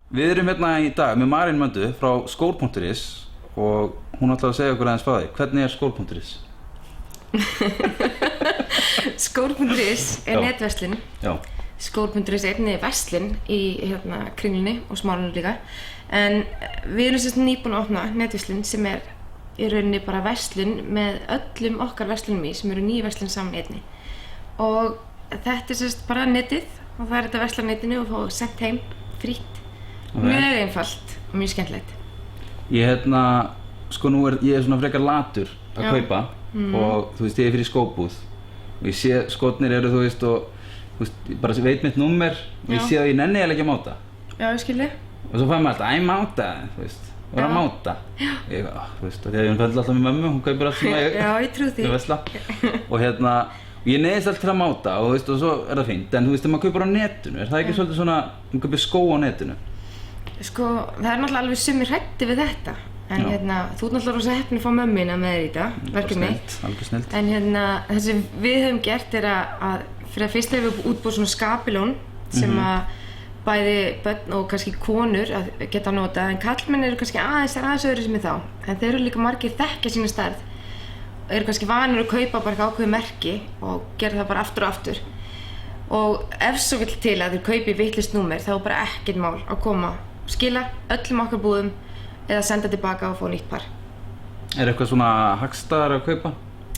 Við erum hérna í dag með Marín Möndu frá skor.is og hún ætlar að segja okkur aðeins frá því. Hvernig skor.is? Skor.is netverslun. Já. Skor.is einnig verslun í Kringlunni og Smáralind líka. En við erum sérst nýbúin að opna netverslun sem í rauninni bara verslun með öllum okkar verslunum sem eru 9 verslun saman í einni. Og þetta sérst bara netið og það þetta versla á netinu og fá sendt heim frítt. Mjög einfalt og mjög skemmtilegt. Ég er svona frekar latur að kaupa og þú veist, ég fyrir skóbúð og ég sé skotnir eru, þú veist, og ég bara veit mitt númer og ég sé að ég nenni ekki að máta. Já, ég skil þig. Og svo fæði maður alltaf, máta, þú veist, og að máta. Ég, þú veist, þegar ég fæði alltaf með mömmu, hún kaupir allt sem Já, ég trúi því. Vesla. Og ég neyðist alltaf til að máta og þú veist, og svo það fínt, en þú veist, þegar maður kaupir á netinu, það ekki svolítið svona, þú kaupir skó á netinu? Sko, það náttúrulega alveg sumir hræddir við þetta, en þú ert náttúrulega rosa heppin að fá mömmina með þér í þetta verkefni. Alveg snillt. En það sem við höfum gert að fyrir að fyrst hefur við útbúið svona skapilón sem að bæði börn og kannski konur að geta notað, en karlmenn eru kannski aðeins öðru sem þá, en þeir eru líka margir þekkja sína stærð og eru kannski vanir að kaupa bara eitthvað ákveðið merki og gera það bara aftur og aftur. Og ef svo vill til að þeir kaupi vitlaust númer þá er bara ekkert mál að koma og skila öllum okkar búðum eða senda tilbaka og fá nýtt par. Er eitthvað svona hagstæðar að kaupa?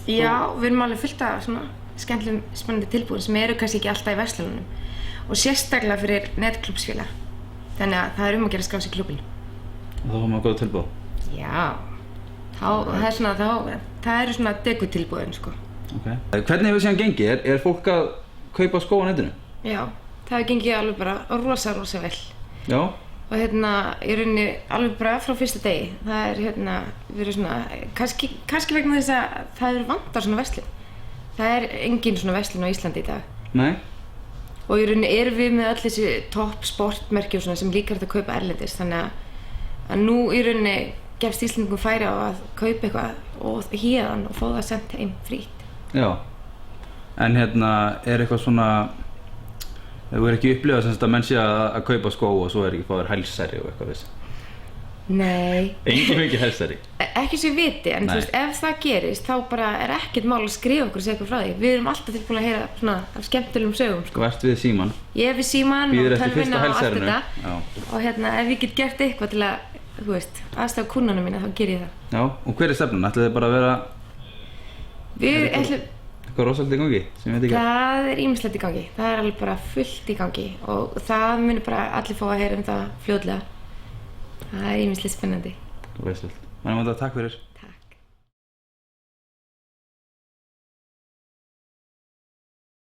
Já, við erum alveg fullt af svona skemmtilegum spennandi tilbúðum sem eru kannski ekki alltaf í verslunum og sérstaklega fyrir netklúbbsfélag. Þannig að það er að gera að skrá sig í klúbbinn. Og þá fá maður góð tilbúð? Já, það eru svona degutilbúðin, sko. Okay. Hvernig hefur síðan gengið? Er fólk að kaupa skó á netinu? Já, það hefur gengið alveg bara rosa vel. Já. Og í rauninni alveg bara frá fyrsta degi. Það verið svona, kannski vegna þess að það vantar svona verslun. Það engin svona verslun á Íslandi í dag. Nei. Og í rauninni erum við með öll þessi topp sportmerki og svona sem líka að kaupa erlendis. Þannig að nú í rauninni gefst Íslendingum færi á að kaupa eitthvað og héðan og fá það sendt heim frítt. Já. En er eitthvað svona, þú ekki upplifað sem að menn sé að kaupa skó og svo ekki fá þér hælsæri og eitthvað þess? Nei. Engin fengið hælsæri? Ekki svo ég viti, en þú veist, ef það gerist þá bara ekkert mál að skrifa okkur og segja eitthvað frá því. Við erum alltaf tilbúin að heyra svona af skemmtilegum sögum, sko. Þú ert við símann? Ég við símann og tölvuna og allt þetta. Já. Og ef ég get gert eitthvað til að, þú veist, aðstoða kúnnana mína, þá ger ég það. Já, og hver stefnan? Ætlið þið bara að vera... Eitthvað rosalega í gangi sem ég veit ekki? Það ýmislegt í gangi. Það alveg bara fullt í gangi og það muni bara allir fá að heyra það fljótlega. Það ýmislegt spennandi. Þú veist allt. Takk fyrir.